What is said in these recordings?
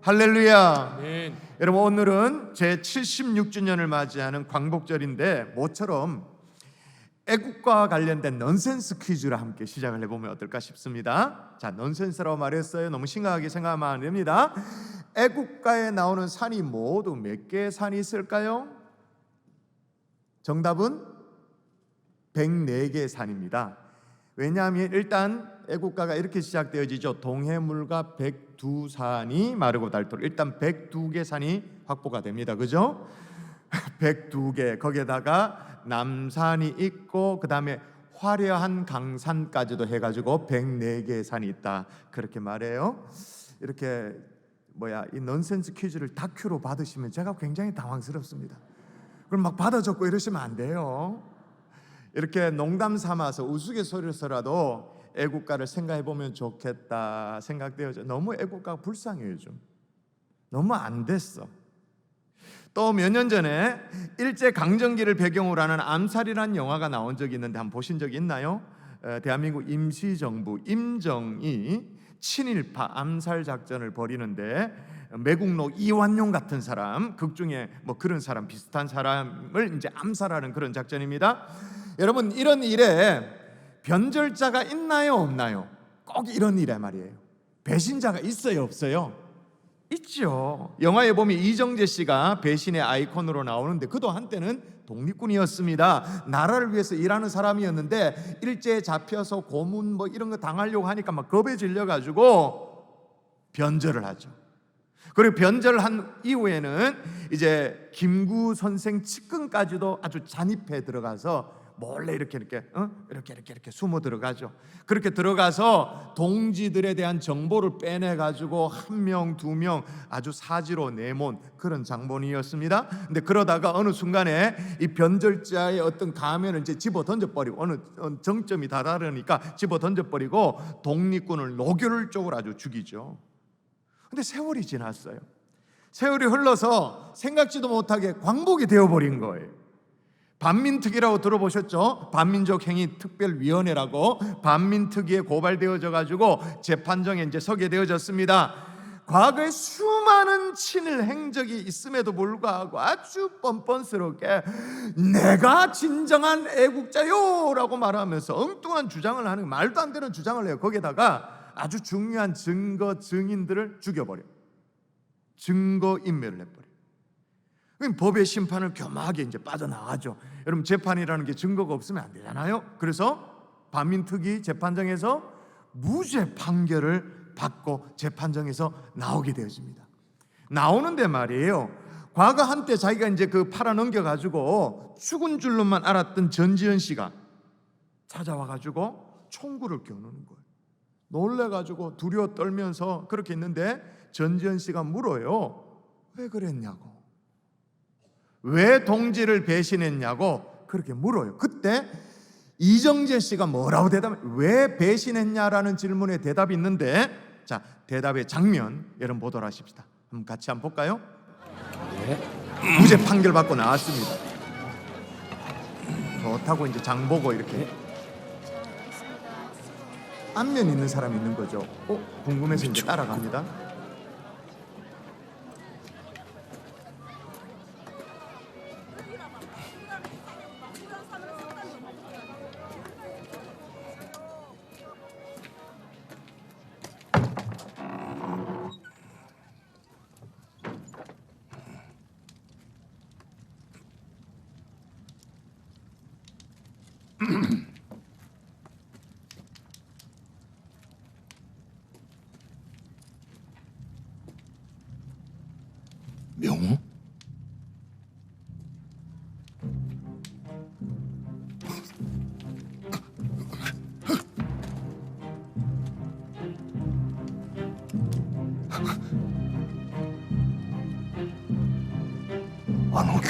할렐루야. 아멘. 여러분, 오늘은 제 76주년을 맞이하는 광복절인데 모처럼 애국과 관련된 넌센스 퀴즈를 함께 시작을 해보면 어떨까 싶습니다. 자, 넌센스라고 말했어요. 너무 심각하게 생각하면 안 됩니다. 애국가에 나오는 산이 모두 몇 개의 산이 있을까요? 정답은 104개의 산입니다. 왜냐하면 일단 애국가가 이렇게 시작되어지죠. 동해물과 102산이 마르고 닳도록. 일단 102개 산이 확보가 됩니다. 그죠? 102개. 거기에다가 남산이 있고 그 다음에 화려한 강산까지도 해가지고 104개의 산이 있다, 그렇게 말해요. 이렇게 이 넌센스 퀴즈를 다큐로 받으시면 제가 굉장히 당황스럽습니다. 그럼 막 받아 적고 이러시면 안 돼요. 이렇게 농담 삼아서 우스갯소리로서라도 애국가를 생각해 보면 좋겠다 생각되어져. 너무 애국가가 불쌍해요. 좀 너무 안 됐어. 또 몇 년 전에 일제 강점기를 배경으로 하는 암살이라는 영화가 나온 적이 있는데 한번 보신 적이 있나요? 대한민국 임시정부 임정이 친일파 암살 작전을 벌이는데 매국노 이완용 같은 사람, 극 중에 그런 사람, 비슷한 사람을 이제 암살하는 그런 작전입니다. 여러분, 이런 일에 변절자가 있나요, 없나요? 꼭 이런 일에 말이에요. 배신자가 있어요, 없어요? 있죠. 영화에 보면 이정재 씨가 배신의 아이콘으로 나오는데 그도 한때는 독립군이었습니다. 나라를 위해서 일하는 사람이었는데 일제에 잡혀서 고문 이런 거 당하려고 하니까 막 겁에 질려가지고 변절을 하죠. 그리고 변절한 이후에는 이제 김구 선생 측근까지도 아주 잔입해 들어가서 몰래 이렇게 숨어 들어가죠. 그렇게 들어가서 동지들에 대한 정보를 빼내 가지고 한 명, 두 명 아주 사지로 내몬 그런 장본이었습니다. 근데 그러다가 어느 순간에 이 변절자의 어떤 가면을 이제 집어 던져버리고, 어느 정점이 다다르니까 집어 던져버리고 독립군을 노결적으로 아주 죽이죠. 근데 세월이 지났어요. 세월이 흘러서 생각지도 못하게 광복이 되어버린 거예요. 반민특위라고 들어보셨죠? 반민족행위특별위원회라고 반민특위에 고발되어져 가지고 재판정에 이제 서게 되어졌습니다. 과거에 수많은 친일 행적이 있음에도 불구하고 아주 뻔뻔스럽게 내가 진정한 애국자요라고 말하면서 엉뚱한 주장을 하는, 말도 안 되는 주장을 해요. 거기에다가 아주 중요한 증거 증인들을 죽여버려요. 증거인멸을 해버려요. 법의 심판을 겸하게 이제 빠져나가죠. 여러분, 재판이라는 게 증거가 없으면 안 되잖아요. 그래서 반민특위 재판정에서 무죄 판결을 받고 재판정에서 나오게 되어집니다. 나오는데 말이에요, 과거 한때 자기가 이제 팔아넘겨 가지고 죽은 줄로만 알았던 전지현 씨가 찾아와 가지고 총구를 겨누는 거예요. 놀래 가지고 두려워 떨면서 그렇게 있는데 전지현 씨가 물어요. 왜 그랬냐고, 왜 동지를 배신했냐고 그렇게 물어요. 그때 이정재 씨가 뭐라고 대답해요? 왜 배신했냐라는 질문에 대답이 있는데, 자, 대답의 장면 여러분 보도록 하십시다. 한번 같이 한번 볼까요? 네. 무죄 판결 받고 나왔습니다. 좋다고 이제 장 보고 이렇게 안면 있는 사람이 있는 거죠. 궁금해서 이제 따라갑니다. 명호? 안호균,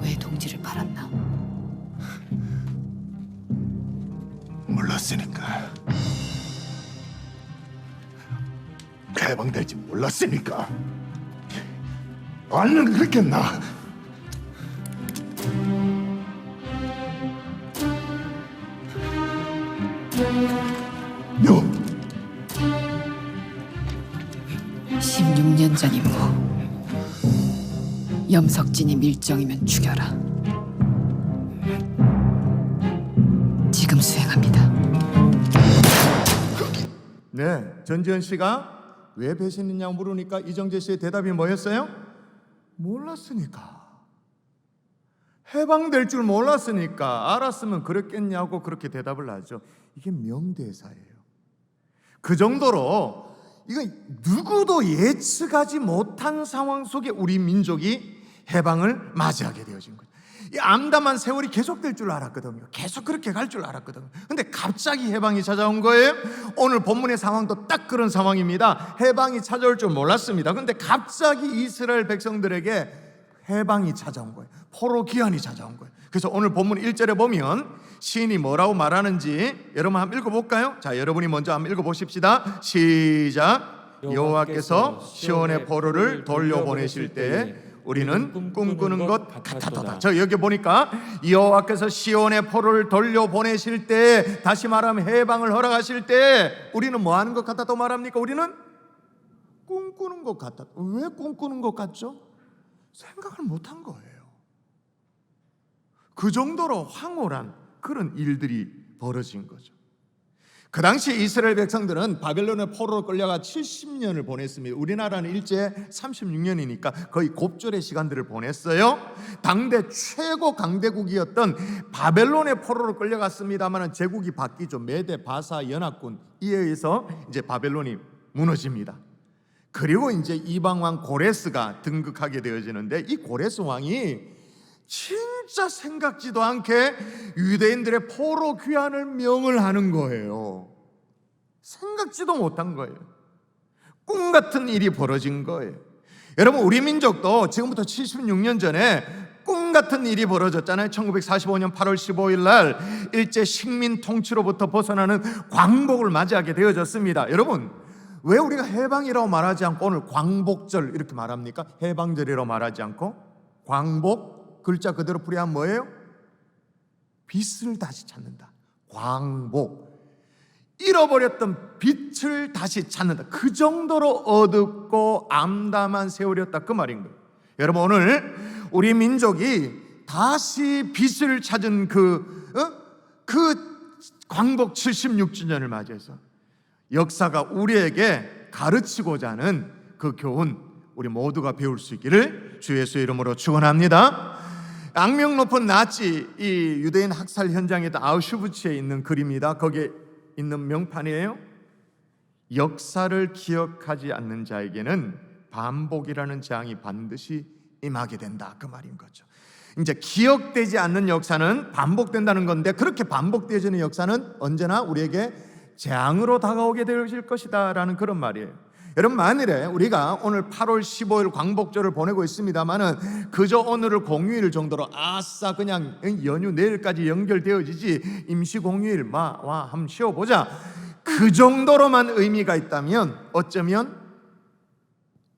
왜 동지를 팔았나? 몰랐으니까. 해방될지 몰랐으니까. 알면 그랬겠나? 명, 16년 전 임무. 염석진이 밀정이면 죽여라. 지금 수행합니다. 네, 전지현 씨가 왜 배신했냐고 물으니까 이정재 씨의 대답이 뭐였어요? 몰랐으니까. 해방될 줄 몰랐으니까. 알았으면 그랬겠냐고 그렇게 대답을 하죠. 이게 명대사예요. 그 정도로 이거 누구도 예측하지 못한 상황 속에 우리 민족이 해방을 맞이하게 되어진 거죠. 이 암담한 세월이 계속될 줄 알았거든요. 계속 그렇게 갈 줄 알았거든요. 근데 갑자기 해방이 찾아온 거예요. 오늘 본문의 상황도 딱 그런 상황입니다. 해방이 찾아올 줄 몰랐습니다. 근데 갑자기 이스라엘 백성들에게 해방이 찾아온 거예요. 포로 기한이 찾아온 거예요. 그래서 오늘 본문 1절에 보면 시인이 뭐라고 말하는지 여러분 한번 읽어볼까요? 자, 여러분이 먼저 한번 읽어보십시다. 시작. 여호와께서 시온의 포로를 돌려보내실 때 우리는 꿈꾸는 것 같았도다. 저 여기 보니까 여호와께서 시온의 포로를 돌려보내실 때, 다시 말하면 해방을 허락하실 때 우리는 뭐 하는 것 같았다고 말합니까? 우리는 꿈꾸는 것 같았다. 왜 꿈꾸는 것 같죠? 생각을 못한 거예요. 그 정도로 황홀한 그런 일들이 벌어진 거죠. 그 당시 이스라엘 백성들은 바벨론의 포로로 끌려가 70년을 보냈습니다. 우리나라는 일제 36년이니까 거의 곱절의 시간들을 보냈어요. 당대 최고 강대국이었던 바벨론의 포로로 끌려갔습니다만 제국이 바뀌죠. 메데 바사 연합군에 의해서 이제 바벨론이 무너집니다. 그리고 이제 이방 왕 고레스가 등극하게 되어지는데, 이 고레스 왕이 진짜 생각지도 않게 유대인들의 포로 귀환을 명을 하는 거예요. 생각지도 못한 거예요. 꿈 같은 일이 벌어진 거예요. 여러분, 우리 민족도 지금부터 76년 전에 꿈 같은 일이 벌어졌잖아요. 1945년 8월 15일 날 일제 식민 통치로부터 벗어나는 광복을 맞이하게 되어졌습니다. 여러분, 왜 우리가 해방이라고 말하지 않고 오늘 광복절 이렇게 말합니까? 해방절이라고 말하지 않고 광복, 글자 그대로 풀이하면 뭐예요? 빛을 다시 찾는다. 광복. 잃어버렸던 빛을 다시 찾는다. 그 정도로 어둡고 암담한 세월이었다, 그 말인 거예요. 여러분, 오늘 우리 민족이 다시 빛을 찾은 그 광복 76주년을 맞이해서 역사가 우리에게 가르치고자 하는 그 교훈, 우리 모두가 배울 수 있기를 주 예수의 이름으로 축원합니다. 악명 높은 나치 이 유대인 학살 현장에도 아우슈비츠에 있는 글입니다. 거기에 있는 명판이에요. 역사를 기억하지 않는 자에게는 반복이라는 재앙이 반드시 임하게 된다, 그 말인 거죠. 이제 기억되지 않는 역사는 반복된다는 건데, 그렇게 반복되어지는 역사는 언제나 우리에게 재앙으로 다가오게 되어질 것이다 라는 그런 말이에요. 여러분, 만일에 우리가 오늘 8월 15일 광복절을 보내고 있습니다만은 그저 오늘을 공휴일 정도로 아싸 그냥 연휴 내일까지 연결되어지지 임시 공휴일 와 한번 쉬어보자, 그 정도로만 의미가 있다면 어쩌면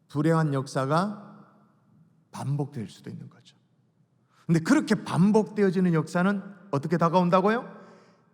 불행한 역사가 반복될 수도 있는 거죠. 근데 그렇게 반복되어지는 역사는 어떻게 다가온다고요?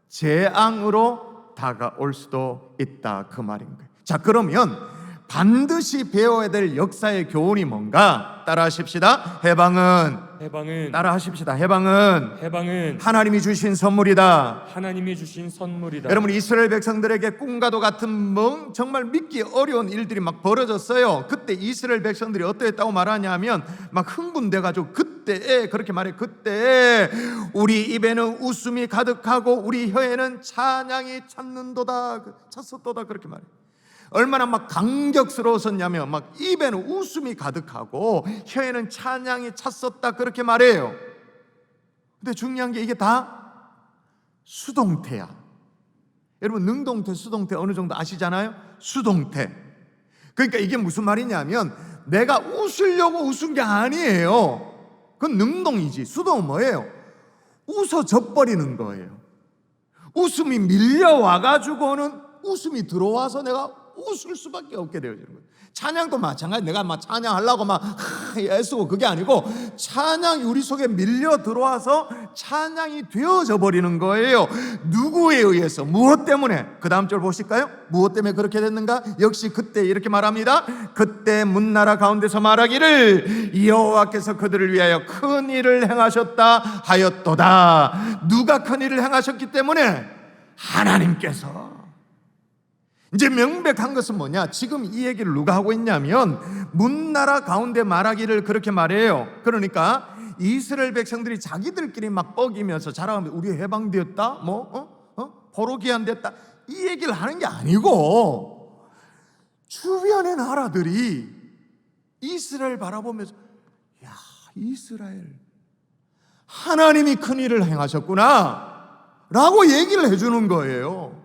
재앙으로 다가올 수도 있다, 그 말인 거예요. 자, 그러면 반드시 배워야 될 역사의 교훈이 뭔가? 따라 하십시다. 해방은 따라 하십시다. 해방은 하나님이 주신 선물이다. 하나님이 주신 선물이다. 여러분, 이스라엘 백성들에게 꿈과도 같은 정말 믿기 어려운 일들이 막 벌어졌어요. 그때 이스라엘 백성들이 어떠했다고 말하냐면 막 흥분돼가지고 그때에 그렇게 말해. 그때에 우리 입에는 웃음이 가득하고 우리 혀에는 찬양이 찼었도다 그렇게 말해. 얼마나 막 감격스러웠었냐면 막 입에는 웃음이 가득하고 혀에는 찬양이 찼었다 그렇게 말해요. 근데 중요한 게 이게 다 수동태야. 여러분, 능동태, 수동태 어느 정도 아시잖아요? 수동태. 그러니까 이게 무슨 말이냐면 내가 웃으려고 웃은 게 아니에요. 그건 능동이지. 수동은 뭐예요? 웃어져 버리는 거예요. 웃음이 밀려와가지고는 웃음이 들어와서 내가 웃을 수밖에 없게 되어지는 거예요. 찬양도 마찬가지. 내가 막 찬양하려고 막 애쓰고 그게 아니고 찬양이 우리 속에 밀려 들어와서 찬양이 되어져 버리는 거예요. 누구에 의해서, 무엇 때문에? 그 다음 절 보실까요? 무엇 때문에 그렇게 됐는가? 역시 그때 이렇게 말합니다. 그때 문나라 가운데서 말하기를 여호와께서 그들을 위하여 큰 일을 행하셨다 하였도다. 누가 큰 일을 행하셨기 때문에? 하나님께서. 이제 명백한 것은 뭐냐? 지금 이 얘기를 누가 하고 있냐면 문나라 가운데 말하기를 그렇게 말해요. 그러니까 이스라엘 백성들이 자기들끼리 막 뻐기면서 자랑하면서 우리 해방되었다, 포로기한 됐다, 이 얘기를 하는 게 아니고 주변의 나라들이 이스라엘 바라보면서 야, 이스라엘 하나님이 큰 일을 행하셨구나 라고 얘기를 해주는 거예요.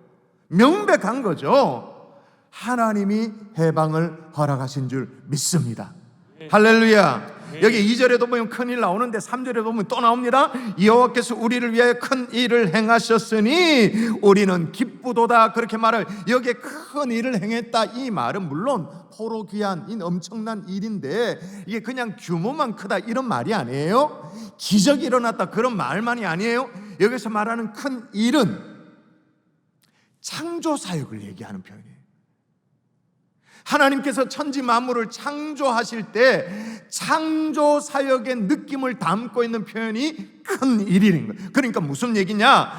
명백한 거죠. 하나님이 해방을 허락하신 줄 믿습니다. 할렐루야. 여기 2절에도 보면 큰일 나오는데 3절에도 보면 또 나옵니다. 여호와께서 우리를 위하여 큰 일을 행하셨으니 우리는 기쁘도다. 그렇게 말을, 여기에 큰 일을 행했다, 이 말은 물론 포로 귀환, 이 엄청난 일인데 이게 그냥 규모만 크다 이런 말이 아니에요. 기적이 일어났다 그런 말만이 아니에요. 여기서 말하는 큰 일은 창조 사역을 얘기하는 표현이에요. 하나님께서 천지 만물을 창조하실 때 창조 사역의 느낌을 담고 있는 표현이 큰 일인 거예요. 그러니까 무슨 얘기냐?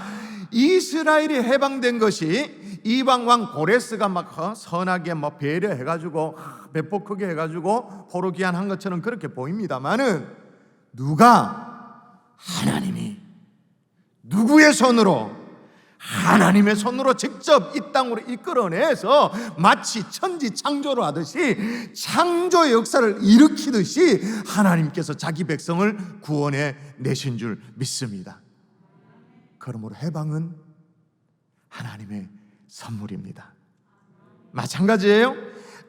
이스라엘이 해방된 것이 이방 왕 고레스가 막 선하게 막 배려해가지고 배포 크게 해가지고 포로 귀환한 것처럼 그렇게 보입니다만은 누가? 하나님이 누구의 손으로? 하나님의 손으로 직접 이 땅으로 이끌어내서 마치 천지 창조를 하듯이 창조 역사를 일으키듯이 하나님께서 자기 백성을 구원해 내신 줄 믿습니다. 그러므로 해방은 하나님의 선물입니다. 마찬가지예요.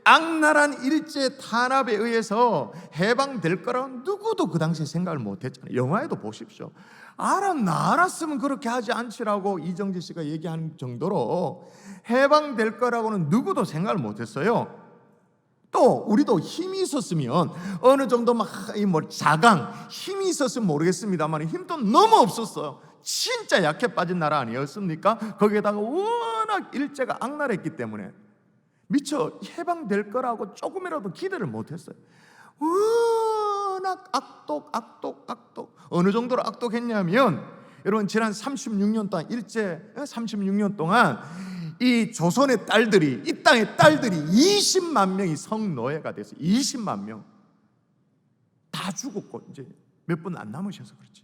악랄한 일제 탄압에 의해서 해방될 거라고 누구도 그 당시에 생각을 못했잖아요. 영화에도 보십시오. 알았으면 그렇게 하지 않지라고 이정재 씨가 얘기하는 정도로 해방될 거라고는 누구도 생각을 못했어요. 또 우리도 힘이 있었으면 어느 정도 막 자강 힘이 있었으면 모르겠습니다만 힘도 너무 없었어요. 진짜 약해 빠진 나라 아니었습니까? 거기에다가 워낙 일제가 악랄했기 때문에 미처 해방될 거라고 조금이라도 기대를 못했어요. 워낙 악독. 어느 정도로 악독했냐면 여러분 지난 36년 동안 일제 36년 동안 이 조선의 딸들이, 이 땅의 딸들이 20만 명이 성노예가 돼서 20만 명 다 죽었고 이제 몇 분 안 남으셔서 그렇지.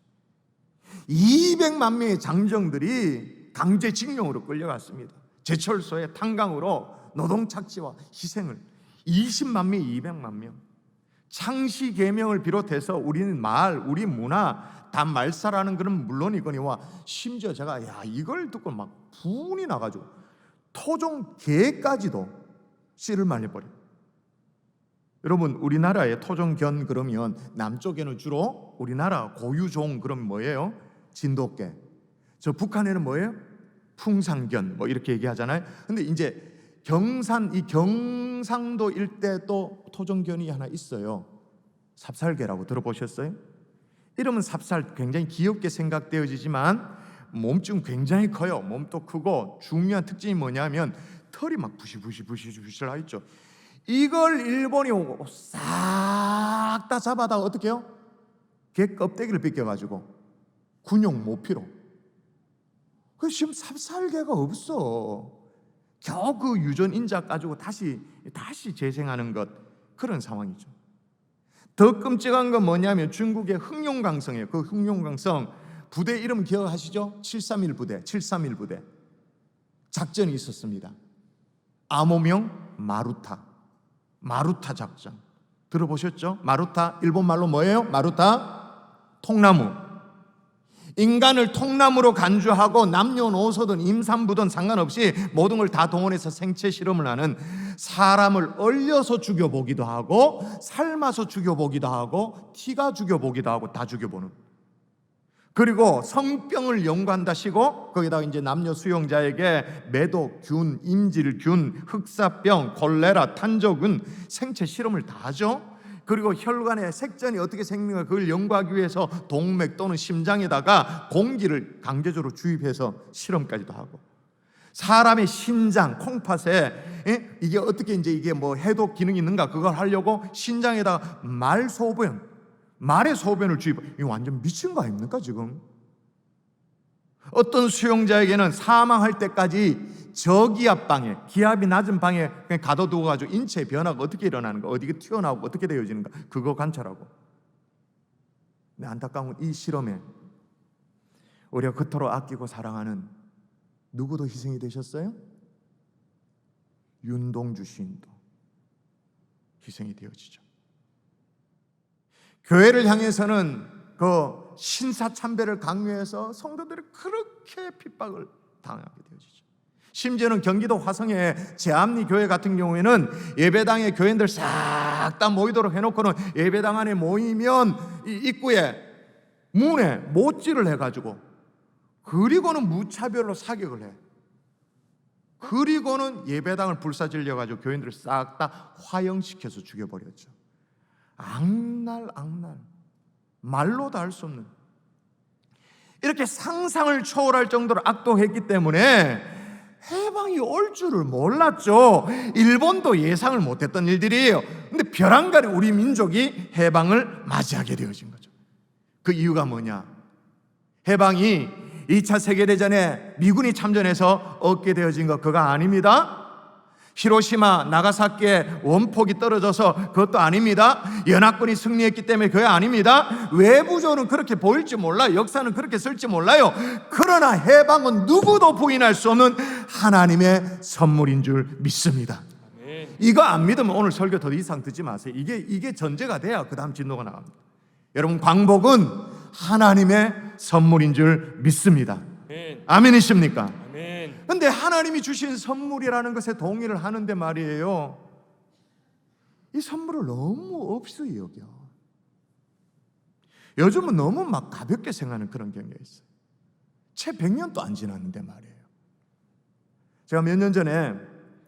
200만 명의 장정들이 강제징용으로 끌려갔습니다. 제철소에 탄강으로 노동착취와 희생을 20만 명, 200만 명. 창시 계명을 비롯해서 우리는 말, 우리 문화 다 말살하는 그런 물론이거니와 심지어 제가 이걸 듣고 막 분이 나가지고 토종 개까지도 씨를 말려버려. 여러분 우리나라의 토종견 그러면 남쪽에는 주로 우리나라 고유종 그럼 뭐예요? 진돗개. 저 북한에는 뭐예요? 풍산견 뭐 이렇게 얘기하잖아요. 근데 이제 이 경상도 일대 또 토종견이 하나 있어요. 삽살개라고 들어보셨어요? 이름은 삽살, 굉장히 귀엽게 생각되어지지만 몸좀 굉장히 커요. 몸도 크고 중요한 특징이 뭐냐면 털이 막 부시부시부시부시라 있죠. 이걸 일본이 오고 싹 다 잡아다가 어떻게 해요? 개 껍데기를 벗겨가지고 군용 모피로. 그 지금 삽살개가 없어. 겨우 그 유전 인자 가지고 다시 재생하는 것, 그런 상황이죠. 더 끔찍한 건 뭐냐면 중국의 흑룡강성이에요. 그 흑룡강성 부대 이름 기억하시죠? 731 부대 작전이 있었습니다. 암호명 마루타 작전 들어보셨죠? 마루타 일본말로 뭐예요? 마루타 통나무. 인간을 통나무로 간주하고 남녀노소든 임산부든 상관없이 모든 걸 다 동원해서 생체 실험을 하는, 사람을 얼려서 죽여보기도 하고 삶아서 죽여보기도 하고 튀가 죽여보기도 하고 다 죽여보는 그리고 성병을 연구한다시고 거기다가 이제 남녀 수용자에게 매도균, 임질균, 흑사병, 콜레라, 탄저균 생체 실험을 다 하죠. 그리고 혈관의 색전이 어떻게 생기는가 그걸 연구하기 위해서 동맥 또는 심장에다가 공기를 강제적으로 주입해서 실험까지도 하고, 사람의 신장, 콩팥에 이게 어떻게 이제 이게 뭐 해독 기능이 있는가 그걸 하려고 신장에다가 말의 소변을 주입. 이거 완전 미친 거 아닙니까 지금? 어떤 수용자에게는 사망할 때까지 저기압방에, 기압이 낮은 방에 그냥 가둬두고 가지고 인체 변화가 어떻게 일어나는가, 어디가 튀어나오고 어떻게 되어지는가 그거 관찰하고. 근데 안타까운 건 이 실험에 우리가 그토록 아끼고 사랑하는 누구도 희생이 되셨어요? 윤동주 시인도 희생이 되어지죠. 교회를 향해서는 그 신사참배를 강요해서 성도들이 그렇게 핍박을 당하게 되어지죠. 심지어는 경기도 화성의 제암리 교회 같은 경우에는 예배당에 교인들 싹 다 모이도록 해놓고는 예배당 안에 모이면 이 입구에 문에 못질을 해가지고, 그리고는 무차별로 사격을 해. 그리고는 예배당을 불사질려가지고 교인들을 싹 다 화형시켜서 죽여버렸죠. 악날, 말로도 할 수 없는, 이렇게 상상을 초월할 정도로 악독했기 때문에 해방이 올 줄을 몰랐죠. 일본도 예상을 못했던 일들이에요. 근데 벼랑간에 우리 민족이 해방을 맞이하게 되어진 거죠. 그 이유가 뭐냐? 해방이 2차 세계대전에 미군이 참전해서 얻게 되어진 거 그거 아닙니다. 히로시마, 나가사키에 원폭이 떨어져서 그것도 아닙니다. 연합군이 승리했기 때문에 그게 아닙니다. 외부적으로는 그렇게 보일지 몰라요. 역사는 그렇게 쓸지 몰라요. 그러나 해방은 누구도 부인할 수 없는 하나님의 선물인 줄 믿습니다. 이거 안 믿으면 오늘 설교 더 이상 듣지 마세요. 이게 전제가 돼야 그 다음 진도가 나갑니다. 여러분, 광복은 하나님의 선물인 줄 믿습니다. 아멘이십니까? 근데 하나님이 주신 선물이라는 것에 동의를 하는데 말이에요, 이 선물을 너무 없이 여겨. 요즘은 너무 막 가볍게 생각하는 그런 경향이 있어요. 채 100년도 안 지났는데 말이에요. 제가 몇 년 전에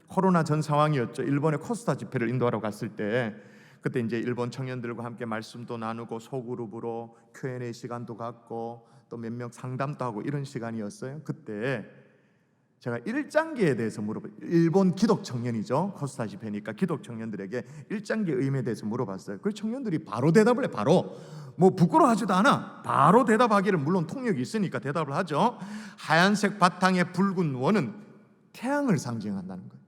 코로나 전 상황이었죠. 일본의 코스타 집회를 인도하러 갔을 때, 그때 이제 일본 청년들과 함께 말씀도 나누고 소그룹으로 Q&A 시간도 갖고 또 몇 명 상담도 하고 이런 시간이었어요. 그때 제가 일장기에 대해서 물어봤어요. 일본 기독 청년이죠. 코스타 집회니까 기독 청년들에게 일장기 의미에 대해서 물어봤어요. 그 청년들이 바로 대답을 해. 바로 뭐 부끄러워하지도 않아. 바로 대답하기를, 물론 통역이 있으니까 대답을 하죠. 하얀색 바탕에 붉은 원은 태양을 상징한다는 거예요.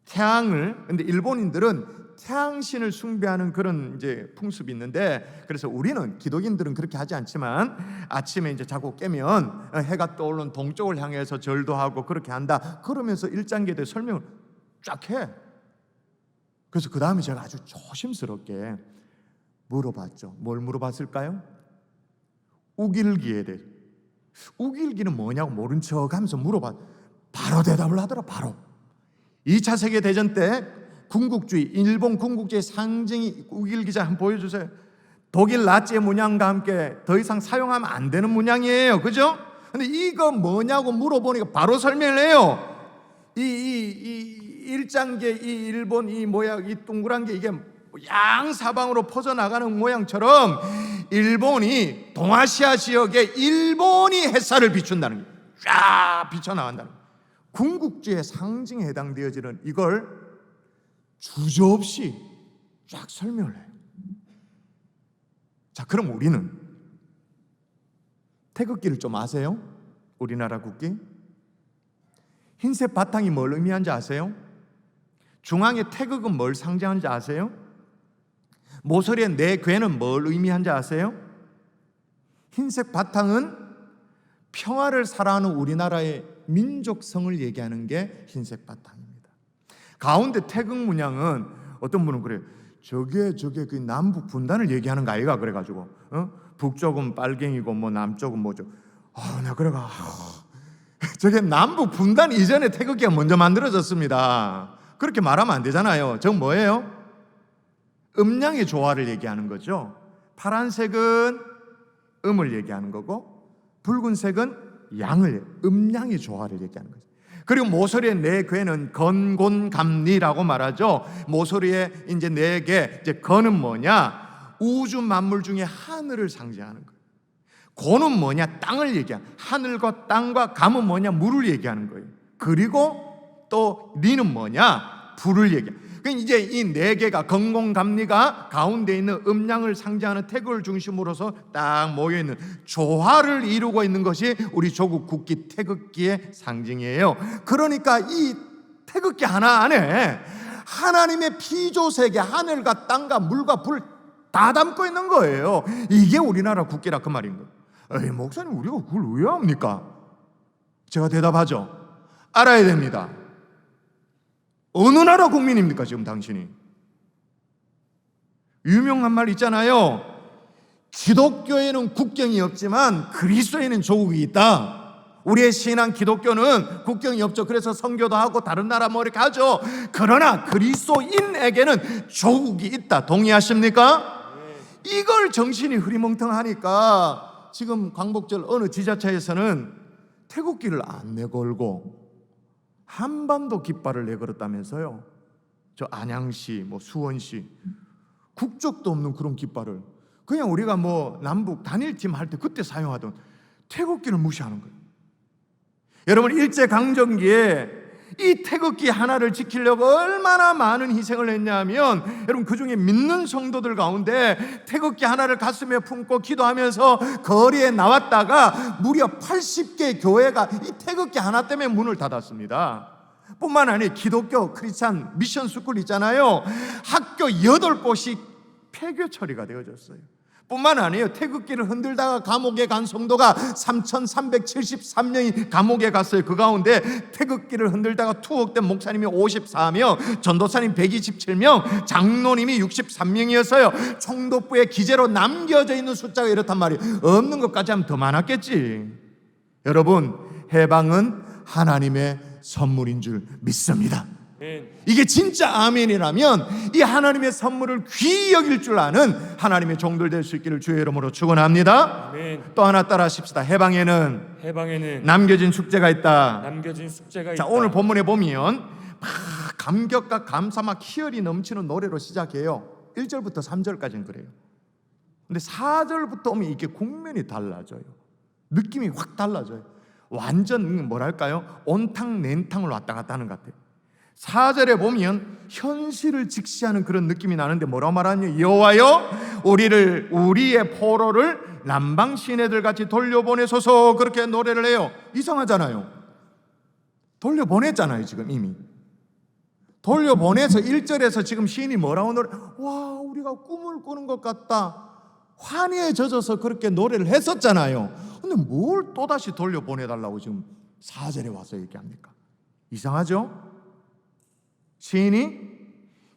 태양을, 근데 일본인들은 태양신을 숭배하는 그런 이제 풍습이 있는데, 그래서 우리는 기독인들은 그렇게 하지 않지만 아침에 이제 자고 깨면 해가 떠오르는 동쪽을 향해서 절도 하고 그렇게 한다. 그러면서 일장기에 대해 설명을 쫙 해. 그래서 그 다음에 제가 아주 조심스럽게 물어봤죠. 뭘 물어봤을까요? 우길기에 대해. 우길기는 뭐냐고 모른 척하면서 물어봤. 바로 대답을 하더라. 바로 2차 세계대전 때 군국주의, 일본 군국주의 상징이 우길기자 한번 보여주세요. 독일 나치의 문양과 함께 더 이상 사용하면 안 되는 문양이에요. 그죠? 근데 이거 뭐냐고 물어보니까 바로 설명을 해요. 이 일장계, 이 일본 이 모양, 이 동그란 게 이게 양사방으로 퍼져나가는 모양처럼 일본이 동아시아 지역에 일본이 햇살을 비춘다는 거예요. 쫙 비쳐나간다는 거예요. 군국주의 상징에 해당되어지는 이걸 주저없이 쫙 설명을 해요. 자, 그럼 우리는 태극기를 좀 아세요? 우리나라 국기? 흰색 바탕이 뭘 의미하는지 아세요? 중앙의 태극은 뭘 상징하는지 아세요? 모서리의 네 괴는 뭘 의미하는지 아세요? 흰색 바탕은 평화를 사랑하는 우리나라의 민족성을 얘기하는 게 흰색 바탕입니다. 가운데 태극 문양은 어떤 분은 그래요. 저게 그 남북 분단을 얘기하는 거 아이가? 그래가지고 북쪽은 빨갱이고 뭐 남쪽은 뭐죠. 나 그래가 저게 남북 분단 이전에 태극기가 먼저 만들어졌습니다. 그렇게 말하면 안 되잖아요. 저건 뭐예요? 음양의 조화를 얘기하는 거죠. 파란색은 음을 얘기하는 거고, 붉은색은 양을, 음양의 조화를 얘기하는 거죠. 그리고 모서리의 네 괴는 건곤감리라고 말하죠. 모서리에 이제 네 개, 이제 건은 뭐냐? 우주 만물 중에 하늘을 상징하는 거예요. 고는 뭐냐? 땅을 얘기하는, 하늘과 땅과 감은 뭐냐? 물을 얘기하는 거예요. 그리고 또 리는 뭐냐? 불을 얘기해요. 그러니까 이제 이 네 개가, 건곤감리가 가운데 있는 음양을 상징하는 태극을 중심으로서 딱 모여 있는 조화를 이루고 있는 것이 우리 조국 국기 태극기의 상징이에요. 그러니까 이 태극기 하나 안에 하나님의 피조세계, 하늘과 땅과 물과 불 다 담고 있는 거예요. 이게 우리나라 국기라 그 말인 거예요. 에이, 목사님, 우리가 그걸 왜 합니까? 제가 대답하죠. 알아야 됩니다. 어느 나라 국민입니까 지금 당신이? 유명한 말 있잖아요. 기독교에는 국경이 없지만 그리스도에는 조국이 있다. 우리의 신앙 기독교는 국경이 없죠. 그래서 선교도 하고 다른 나라 뭐 이렇게 하죠. 그러나 그리스도인에게는 조국이 있다. 동의하십니까? 이걸 정신이 흐리멍텅하니까 지금 광복절 어느 지자체에서는 태극기를 안 내걸고 한반도 깃발을 내걸었다면서요. 저 안양시, 뭐 수원시, 국적도 없는 그런 깃발을 그냥 우리가 뭐 남북 단일팀 할 때 그때 사용하던 태극기를 무시하는 거예요. 여러분, 일제강점기에 이 태극기 하나를 지키려고 얼마나 많은 희생을 했냐면, 여러분 그중에 믿는 성도들 가운데 태극기 하나를 가슴에 품고 기도하면서 거리에 나왔다가 무려 80개 교회가 이 태극기 하나 때문에 문을 닫았습니다. 뿐만 아니라 기독교 크리스찬 미션 스쿨 있잖아요. 학교 8곳이 폐교 처리가 되어졌어요. 뿐만 아니에요. 태극기를 흔들다가 감옥에 간 성도가 3,373명이 감옥에 갔어요. 그 가운데 태극기를 흔들다가 투옥된 목사님이 54명, 전도사님 127명, 장로님이 63명이었어요. 총독부에 기재로 남겨져 있는 숫자가 이렇단 말이에요. 없는 것까지 하면 더 많았겠지. 여러분, 해방은 하나님의 선물인 줄 믿습니다. 이게 진짜 아멘이라면 이 하나님의 선물을 귀히 여길 줄 아는 하나님의 종들 될 수 있기를 주의 이름으로 축원합니다. 또 하나 따라 하십시다. 해방에는 남겨진 숙제가 있다. 자, 오늘 본문에 보면 막 감격과 감사, 막 희열이 넘치는 노래로 시작해요. 1절부터 3절까지는 그래요. 근데 4절부터 오면 이게 국면이 달라져요. 느낌이 확 달라져요. 완전 뭐랄까요? 온탕 냉탕을 왔다 갔다 하는 것 같아요. 4절에 보면 현실을 직시하는 그런 느낌이 나는데 뭐라고 말하냐? 여호와여, 우리의 포로를 남방 시내들 같이 돌려보내소서, 그렇게 노래를 해요. 이상하잖아요. 돌려보냈잖아요. 지금 이미 돌려보내서 1절에서 지금 시인이 뭐라고 노래? 와, 우리가 꿈을 꾸는 것 같다, 환희에 젖어서 그렇게 노래를 했었잖아요. 근데 뭘 또다시 돌려보내달라고 지금 4절에 와서 얘기합니까? 이상하죠? 시인이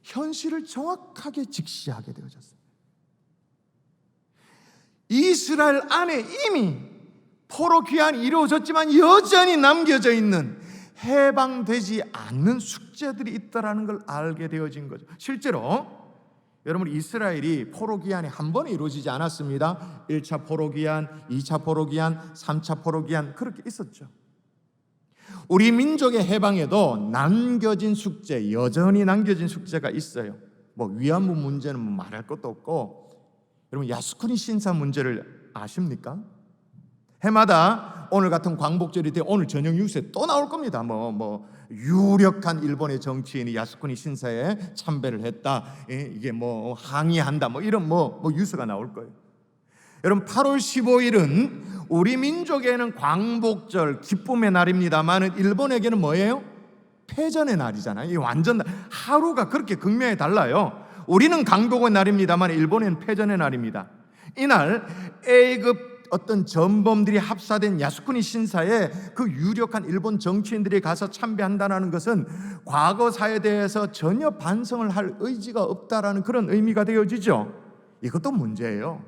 현실을 정확하게 직시하게 되어졌어요. 이스라엘 안에 이미 포로 귀환이 이루어졌지만 여전히 남겨져 있는 해방되지 않는 숙제들이 있다는 걸 알게 되어진 거죠. 실제로 여러분, 이스라엘이 포로 귀환이 한 번에 이루어지지 않았습니다. 1차 포로 귀환, 2차 포로 귀환, 3차 포로 귀환, 그렇게 있었죠. 우리 민족의 해방에도 남겨진 숙제, 여전히 남겨진 숙제가 있어요. 뭐 위안부 문제는 뭐 말할 것도 없고, 여러분 야스쿠니 신사 문제를 아십니까? 해마다 오늘 같은 광복절이 돼 오늘 저녁 뉴스에 또 나올 겁니다. 뭐 유력한 일본의 정치인이 야스쿠니 신사에 참배를 했다, 이게 뭐 항의한다, 뭐 이런 뭐 뉴스가 나올 거예요. 여러분, 8월 15일은 우리 민족에는 광복절, 기쁨의 날입니다만 일본에게는 뭐예요? 패전의 날이잖아요. 이 완전 하루가 그렇게 극명히 달라요. 우리는 강복의 날입니다만 일본에는 패전의 날입니다. 이날 A급 어떤 전범들이 합사된 야스쿠니 신사에 그 유력한 일본 정치인들이 가서 참배한다는 것은 과거사에 대해서 전혀 반성을 할 의지가 없다라는 그런 의미가 되어지죠. 이것도 문제예요.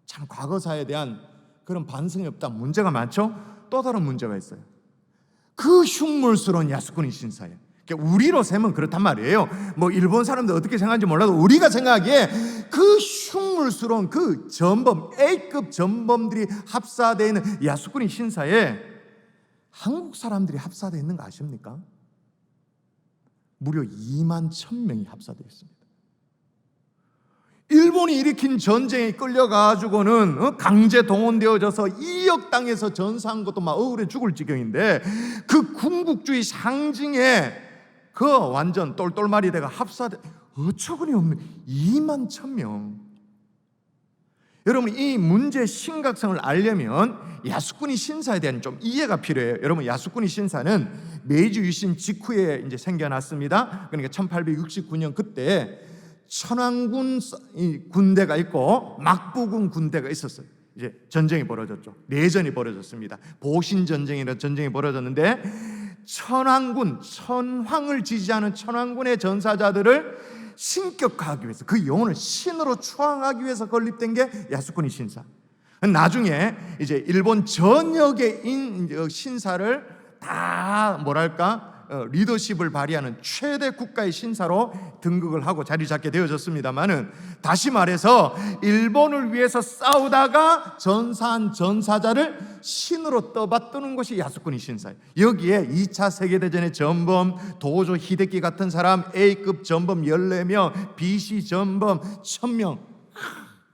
참 과거사에 대한 그런 반성이 없다, 문제가 많죠. 또 다른 문제가 있어요. 그 흉물스러운 야스쿠니 신사에, 우리로 세면 그렇단 말이에요. 뭐 일본 사람들 어떻게 생각하는지 몰라도 우리가 생각하기에 그 흉물스러운 그 전범, A급 전범들이 합사되어 있는 야수쿠니 신사에 한국 사람들이 합사되어 있는 거 아십니까? 무려 2만 1,000명이 합사되어 있습니다. 일본이 일으킨 전쟁에 끌려가지고는 강제 동원되어져서 이역 땅에서 전사한 것도 막 억울해 죽을 지경인데, 그 군국주의 상징에 그 완전 똘똘마리대가 합사돼 어처구니 없는 2만 1,000명. 여러분, 이 문제의 심각성을 알려면 야수쿠니 신사에 대한 좀 이해가 필요해요. 여러분, 야수쿠니 신사는 메이지 유신 직후에 이제 생겨났습니다. 그러니까 1869년 그때 천황군 군대가 있고 막부군 군대가 있었어요. 이제 전쟁이 벌어졌죠. 내전이 벌어졌습니다. 보신 전쟁이라는 전쟁이 벌어졌는데, 천황군, 천황을 지지하는 천황군의 전사자들을 신격화하기 위해서, 그 영혼을 신으로 추앙하기 위해서 건립된 게 야수쿠니 신사. 나중에 이제 일본 전역의 신사를 다 리더십을 발휘하는 최대 국가의 신사로 등극을 하고 자리 잡게 되어졌습니다만은, 다시 말해서 일본을 위해서 싸우다가 전사한 전사자를 신으로 떠받드는 것이 야수쿠니 신사예요. 여기에 2차 세계대전의 전범 도조 히데키 같은 사람, A급 전범 14명, BC 전범 1,000명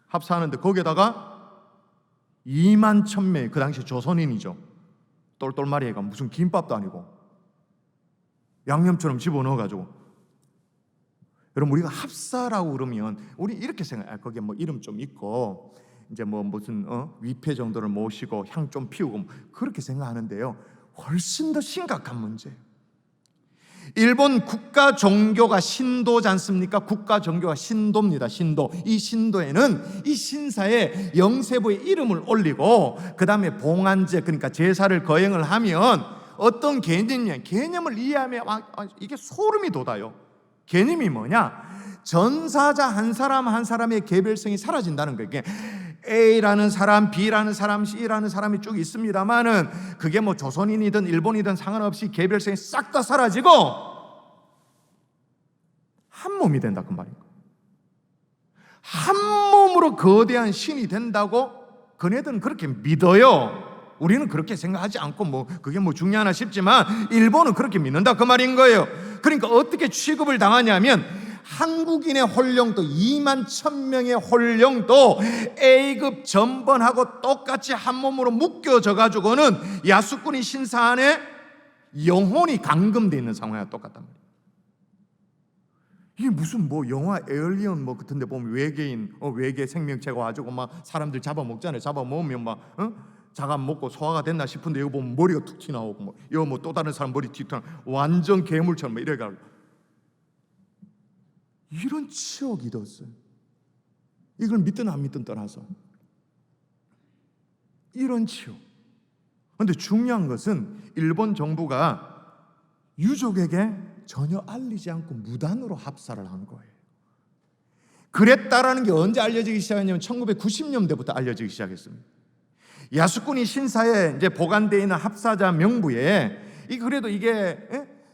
합사하는데, 거기에다가 2만 1,000명, 그 당시 조선인이죠. 똘똘마리애가 무슨 김밥도 아니고 양념처럼 집어넣어가지고. 여러분, 우리가 합사라고 그러면 우리 이렇게 생각해요. 거기에 뭐 이름 좀 있고 이제 뭐 무슨 위패 정도를 모시고 향 좀 피우고 그렇게 생각하는데요, 훨씬 더 심각한 문제예요. 일본 국가 종교가 신도지 않습니까? 국가 종교가 신도입니다. 신도. 이 신도에는 이 신사에 영세부의 이름을 올리고 그 다음에 봉안제, 그러니까 제사를 거행을 하면 어떤 개념이냐, 개념을 이해하면 이게 소름이 돋아요. 개념이 뭐냐? 전사자 한 사람 한 사람의 개별성이 사라진다는 거예요. A라는 사람, B라는 사람, C라는 사람이 쭉 있습니다만은 그게 뭐 조선인이든 일본이든 상관없이 개별성이 싹 다 사라지고 한 몸이 된다, 그 말인 거예요. 한 몸으로 거대한 신이 된다고 그네들은 그렇게 믿어요. 우리는 그렇게 생각하지 않고 뭐 그게 뭐 중요하나 싶지만 일본은 그렇게 믿는다, 그 말인 거예요. 그러니까 어떻게 취급을 당하냐면, 한국인의 혼령도 2만 1,000명의 혼령도 A급 전번하고 똑같이 한 몸으로 묶여져 가지고는 야수쿠니 신사 안에 영혼이 감금되어 있는 상황이랑 똑같단 말이에요. 이게 무슨 뭐 영화 에얼리언 뭐 같은데 보면 외계인 외계 생명체가 와가지고 막 사람들 잡아먹잖아요. 잡아먹으면 막 자가 먹고 소화가 됐나 싶은데 여기 보면 머리가 툭 튀어나오고 뭐 여기 뭐 또 다른 사람 머리 튀어나오고 완전 괴물처럼 막 이래가지고 이런 치욕이 있었어요. 이걸 믿든 안 믿든 떠나서 이런 치욕. 그런데 중요한 것은 일본 정부가 유족에게 전혀 알리지 않고 무단으로 합사를 한 거예요. 그랬다라는 게 언제 알려지기 시작했냐면 1990년대부터 알려지기 시작했습니다. 야수쿠니 신사에 이제 보관되어 있는 합사자 명부에 그래도 이게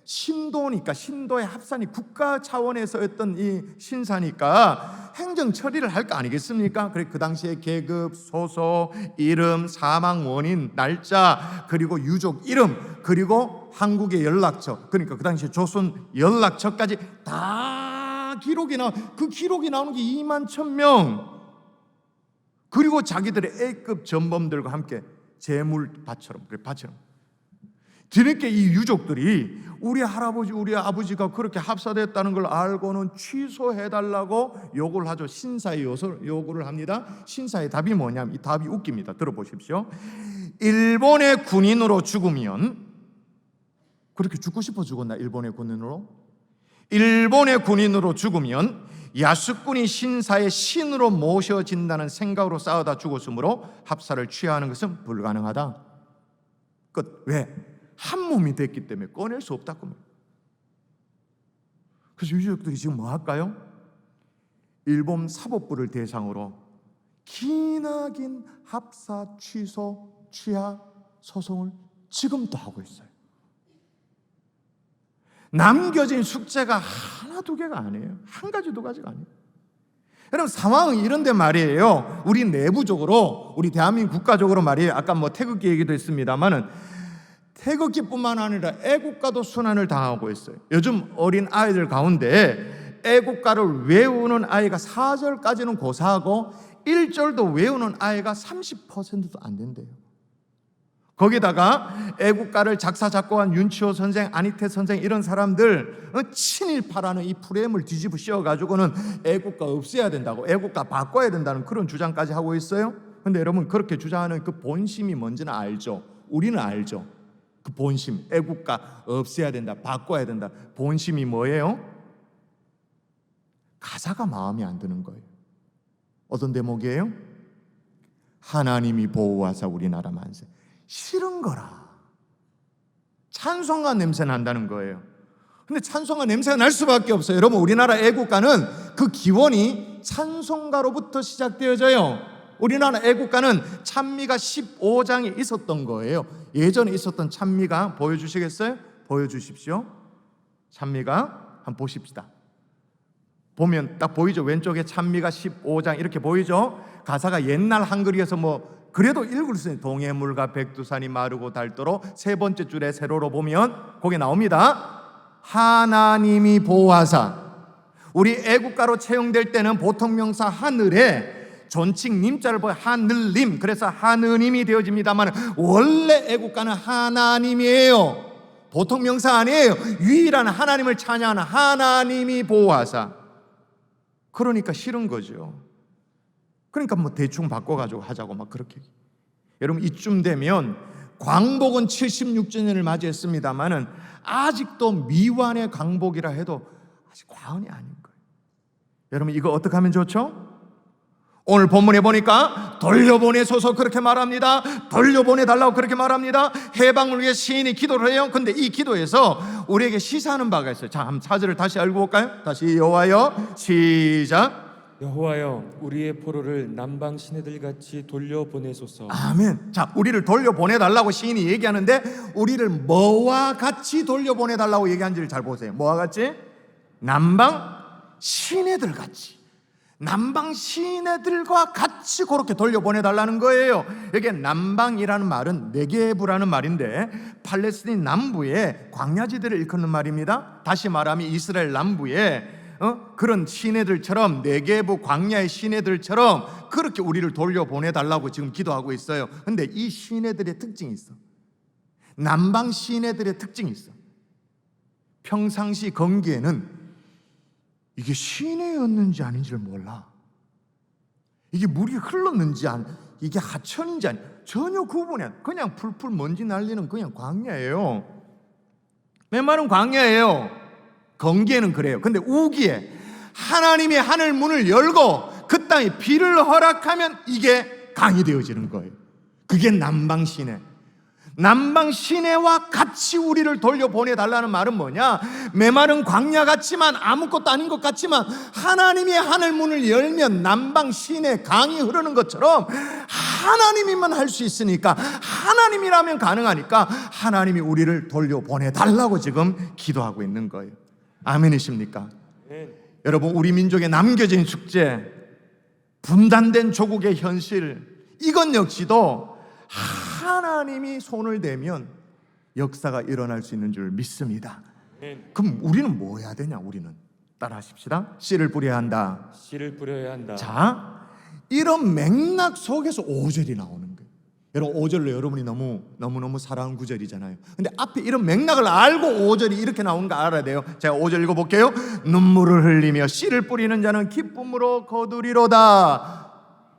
신도니까, 신도의 합산이 국가 차원에서 했던 이 신사니까 행정 처리를 할 거 아니겠습니까? 그래 그 당시에 계급, 소속, 이름, 사망 원인, 날짜, 그리고 유족 이름, 그리고 한국의 연락처, 그러니까 그 당시에 조선 연락처까지 다 기록이 그 기록이 나오는 게 2만 1,000명. 그리고 자기들의 A급 전범들과 함께 제물 밭처럼, 뒤늦게 이 유족들이 우리 할아버지, 우리 아버지가 그렇게 합사됐다는 걸 알고는 취소해달라고 요구를 하죠. 신사의 요구를 합니다. 신사의 답이 뭐냐면, 이 답이 웃깁니다. 들어보십시오. 일본의 군인으로 죽으면, 그렇게 죽고 싶어 죽었나? 일본의 군인으로? 일본의 군인으로 죽으면 야수쿠니 신사의 신으로 모셔진다는 생각으로 싸우다 죽었으므로 합사를 취하는 것은 불가능하다. 끝. 왜? 한 몸이 됐기 때문에 꺼낼 수 없다고. 그래서 유족들이 지금 뭐 할까요? 일본 사법부를 대상으로 기나긴 합사 취소 취하 소송을 지금도 하고 있어요. 남겨진 숙제가 하나 두 개가 아니에요. 한 가지 두 가지가 아니에요. 여러분 상황은 이런데 말이에요. 우리 내부적으로, 우리 대한민국 국가적으로 말이에요. 아까 뭐 태극기 얘기도 했습니다만은 태극기뿐만 아니라 애국가도 순환을 당하고 있어요. 요즘 어린 아이들 가운데 애국가를 외우는 아이가 4절까지는 고사하고 1절도 외우는 아이가 30%도 안 된대요. 거기다가 애국가를 작사 작곡한 윤치호 선생, 안희태 선생 이런 사람들 친일파라는 이 프레임을 뒤집어 씌워가지고는 애국가 없애야 된다고, 애국가 바꿔야 된다는 그런 주장까지 하고 있어요. 근데 여러분 그렇게 주장하는 그 본심이 뭔지는 알죠? 우리는 알죠? 그 본심, 애국가 없애야 된다, 바꿔야 된다. 본심이 뭐예요? 가사가 마음에 안 드는 거예요. 어떤 대목이에요? 하나님이 보호하사 우리나라 만세. 싫은 거라. 찬송가 냄새 난다는 거예요. 근데 찬송가 냄새가 날 수밖에 없어요. 여러분 우리나라 애국가는 그 기원이 찬송가로부터 시작되어져요. 우리나라 애국가는 찬미가 15장이 있었던 거예요. 예전에 있었던 찬미가 보여주시겠어요? 보여주십시오. 찬미가 한번 보십시다. 보면 딱 보이죠? 왼쪽에 찬미가 15장 이렇게 보이죠? 가사가 옛날 한글이어서 뭐 그래도 읽을 수 있어요. 동해물과 백두산이 마르고 닳도록 세 번째 줄에 세로로 보면 거기 나옵니다. 하나님이 보호하사. 우리 애국가로 채용될 때는 보통 명사 하늘에 존칭 님자를 보여 하늘님, 그래서 하느님이 되어집니다만 원래 애국가는 하나님이에요. 보통 명사 아니에요. 유일한 하나님을 찬양하는 하나님이 보호하사. 그러니까 싫은 거죠. 그러니까 뭐 대충 바꿔가지고 하자고 막 그렇게. 여러분 이쯤 되면 광복은 76주년을 맞이했습니다만은 아직도 미완의 광복이라 해도 아직 과언이 아닌 거예요. 여러분 이거 어떻게 하면 좋죠? 오늘 본문에 보니까 돌려보내소서 그렇게 말합니다. 돌려보내달라고 그렇게 말합니다. 해방을 위해 시인이 기도를 해요. 근데 이 기도에서 우리에게 시사하는 바가 있어요. 자, 한번 4절을 다시 읽고 볼까요? 다시 여호와여 시작. 여호와여 우리의 포로를 남방 시내들 같이 돌려보내소서. 아멘. 자, 우리를 돌려보내달라고 시인이 얘기하는데 우리를 뭐와 같이 돌려보내달라고 얘기한지를 잘 보세요. 뭐와 같이? 남방 시내들 같이. 남방 시내들과 같이 그렇게 돌려보내달라는 거예요. 여기에 남방이라는 말은 네게부라는 말인데 팔레스틴 남부의 광야지대를 일컫는 말입니다. 다시 말하면 이스라엘 남부에 그런 시내들처럼 네게부 광야의 시내들처럼 그렇게 우리를 돌려보내달라고 지금 기도하고 있어요. 근데 이 시내들의 특징이 있어. 남방 시내들의 특징이 있어. 평상시 건기에는 이게 시내였는지 아닌지를 몰라. 이게 물이 흘렀는지 이게 하천인지 전혀 구분이 안 돼. 그냥 풀풀 먼지 날리는 그냥 광야예요. 맨말은 광야예요. 건기에는 그래요. 근데 우기에 하나님의 하늘 문을 열고 그 땅에 비를 허락하면 이게 강이 되어지는 거예요. 그게 남방 시내. 남방 시내와 같이 우리를 돌려보내달라는 말은 뭐냐? 메마른 광야 같지만 아무것도 아닌 것 같지만 하나님의 하늘 문을 열면 남방 시내 강이 흐르는 것처럼 하나님이만 할 수 있으니까, 하나님이라면 가능하니까 하나님이 우리를 돌려보내달라고 지금 기도하고 있는 거예요. 아멘이십니까? 여러분 우리 민족의 남겨진 숙제, 분단된 조국의 현실, 이건 역시도 하나님이 손을 대면 역사가 일어날 수 있는 줄 믿습니다. 그럼 우리는 뭐 해야 되냐? 우리는 따라하십시다. 씨를 뿌려야 한다. 씨를 뿌려야 한다. 자, 이런 맥락 속에서 5절이 나오는 거예요. 여러분 5절로 여러분이 너무너무 사랑하는 구절이잖아요. 근데 앞에 이런 맥락을 알고 5절이 이렇게 나오는 거 알아야 돼요. 제가 5절 읽어볼게요. 눈물을 흘리며 씨를 뿌리는 자는 기쁨으로 거두리로다.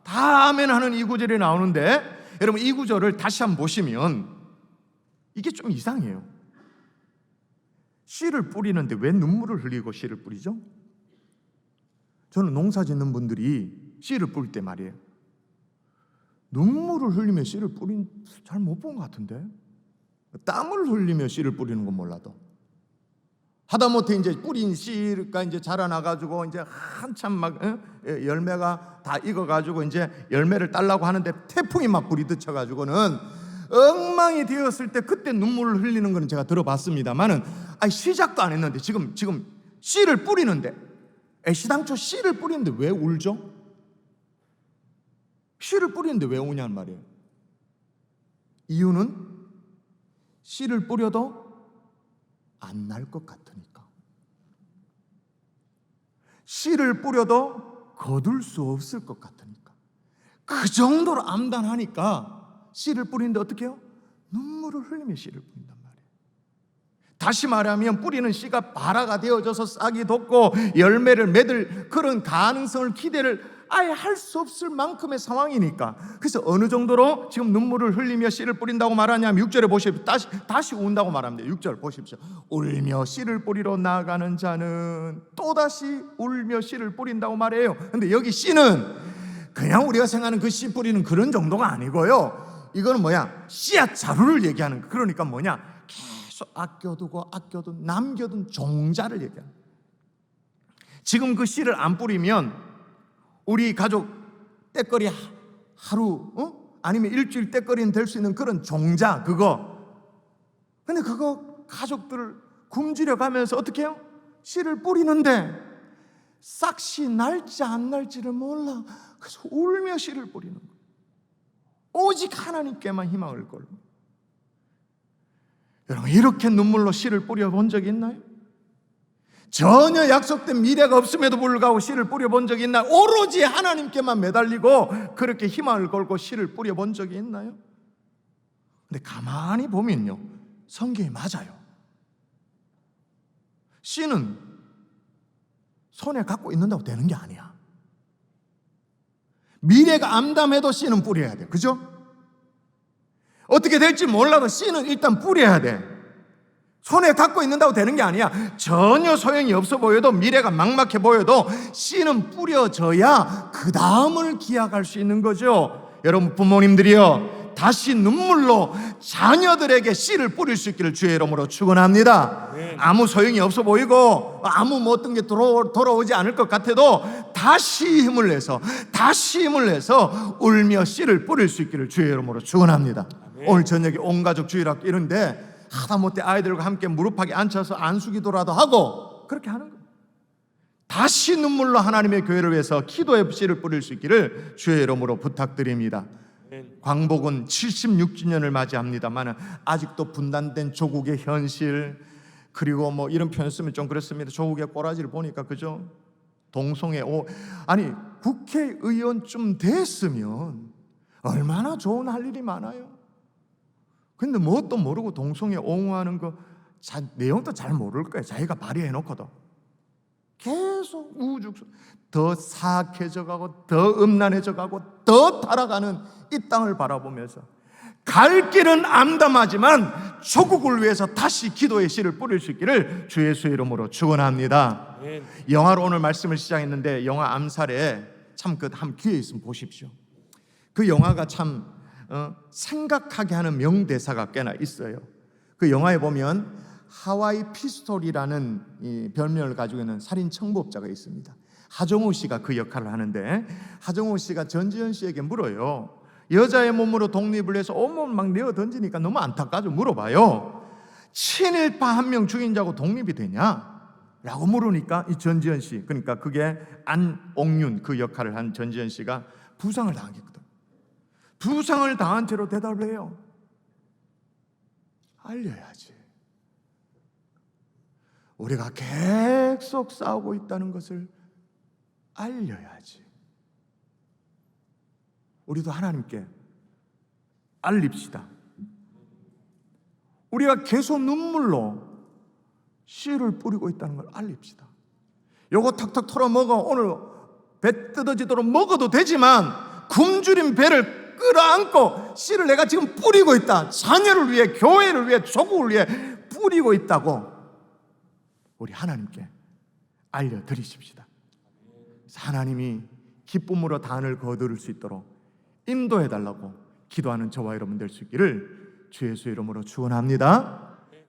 다 아멘 하는 이 구절이 나오는데 여러분 이 구절을 다시 한번 보시면 이게 좀 이상해요. 씨를 뿌리는데 왜 눈물을 흘리고 씨를 뿌리죠? 저는 농사 짓는 분들이 씨를 뿌릴 때 말이에요, 눈물을 흘리며 씨를 뿌린 잘 못 본 것 같은데, 땀을 흘리며 씨를 뿌리는 건 몰라도 하다못해 이제 뿌린 씨가 이제 자라나가지고 이제 한참 막 열매가 다 익어가지고 이제 열매를 따려고 하는데 태풍이 막 부리듯쳐가지고는 엉망이 되었을 때 그때 눈물을 흘리는 거는 제가 들어봤습니다만은 시작도 안 했는데 지금 씨를 뿌리는데 애시당초 씨를 뿌리는데 왜 울죠? 씨를 뿌리는데 왜 우냐는 말이에요. 이유는 씨를 뿌려도 안 날 것 같으니까. 씨를 뿌려도 거둘 수 없을 것 같으니까. 그 정도로 암담하니까 씨를 뿌리는데 어떻게 해요? 눈물을 흘리며 씨를 뿌린단 말이에요. 다시 말하면 뿌리는 씨가 발화가 되어져서 싹이 돋고 열매를 맺을 그런 가능성을 기대를 아예 할 수 없을 만큼의 상황이니까. 그래서 어느 정도로 지금 눈물을 흘리며 씨를 뿌린다고 말하냐면 6절에 보십시오. 다시 운다고 말합니다. 6절 보십시오. 울며 씨를 뿌리러 나가는 자는 또다시 울며 씨를 뿌린다고 말해요. 근데 여기 씨는 그냥 우리가 생각하는 그 씨 뿌리는 그런 정도가 아니고요. 이거는 뭐야? 씨앗 자루를 얘기하는 거. 그러니까 뭐냐? 계속 아껴두고 남겨둔 종자를 얘기하는 거예요. 지금 그 씨를 안 뿌리면 우리 가족 때거리 하루 아니면 일주일 때거리는 될 수 있는 그런 종자 그거. 근데 그거 가족들을 굶주려 가면서 어떻게 해요? 씨를 뿌리는데 싹씨 날지 안 날지를 몰라. 그래서 울며 씨를 뿌리는 거예요. 오직 하나님께만 희망을 걸고. 여러분 이렇게 눈물로 씨를 뿌려본 적이 있나요? 전혀 약속된 미래가 없음에도 불구하고 씨를 뿌려본 적이 있나요? 오로지 하나님께만 매달리고 그렇게 희망을 걸고 씨를 뿌려본 적이 있나요? 근데 가만히 보면요, 성경이 맞아요. 씨는 손에 갖고 있는다고 되는 게 아니야. 미래가 암담해도 씨는 뿌려야 돼. 그죠? 어떻게 될지 몰라도 씨는 일단 뿌려야 돼. 손에 갖고 있는다고 되는 게 아니야. 전혀 소용이 없어 보여도, 미래가 막막해 보여도 씨는 뿌려져야 그 다음을 기약할 수 있는 거죠. 여러분 부모님들이요, 다시 눈물로 자녀들에게 씨를 뿌릴 수 있기를 주의 이름으로 축원합니다. 아무 소용이 없어 보이고 아무 어떤 게 돌아오지 않을 것 같아도 다시 힘을 내서 울며 씨를 뿌릴 수 있기를 주의 이름으로 축원합니다. 오늘 저녁에 온 가족 주일학교 이런데 하다못해 아이들과 함께 무릎팍에 앉혀서 안수기도라도 하고 그렇게 하는 거예요. 다시 눈물로 하나님의 교회를 위해서 기도의 씨를 뿌릴 수 있기를 주의 이름으로 부탁드립니다. 광복은 76주년을 맞이합니다만 아직도 분단된 조국의 현실, 그리고 뭐 이런 표현 쓰면 좀 그렇습니다. 조국의 꼬라지를 보니까 그죠? 동성애 아니 국회의원쯤 됐으면 얼마나 좋은 할 일이 많아요. 근데 뭣도 모르고 동성애 옹호하는 거 내용도 잘 모를 거예요. 자기가 발의해놓고도 계속 더 사악해져 가고 더 음란해져 가고 더 타락하는 이 땅을 바라보면서 갈 길은 암담하지만 조국을 위해서 다시 기도의 씨를 뿌릴 수 있기를 주 예수의 이름으로 축원합니다. 영화로 오늘 말씀을 시작했는데 영화 암살에 참 그 한 기회 있으면 보십시오. 그 영화가 참 생각하게 하는 명대사가 꽤나 있어요. 그 영화에 보면 하와이 피스톨이라는 이 별명을 가지고 있는 살인 청부업자가 있습니다. 하정우 씨가 그 역할을 하는데, 하정우 씨가 전지현 씨에게 물어요. 여자의 몸으로 독립을 해서 온몸을 막 내어 던지니까 너무 안타까워서 물어봐요. 친일파 한 명 죽인 자고 독립이 되냐? 라고 물으니까 이 전지현 씨, 그러니까 그게 안옥윤 그 역할을 한 전지현 씨가 부상을 당했거든. 부상을 당한 채로 대답을 해요. 알려야지. 우리가 계속 싸우고 있다는 것을 알려야지. 우리도 하나님께 알립시다. 우리가 계속 눈물로 씨를 뿌리고 있다는 걸 알립시다. 요거 탁탁 털어 먹어. 오늘 배 뜯어지도록 먹어도 되지만 굶주린 배를 끌어안고 씨를 내가 지금 뿌리고 있다. 자녀를 위해, 교회를 위해, 조국을 위해 뿌리고 있다고 우리 하나님께 알려드리십시다. 하나님이 기쁨으로 단을 거두를 수 있도록 인도해달라고 기도하는 저와 여러분 될 수 있기를 주 예수의 이름으로 축원합니다.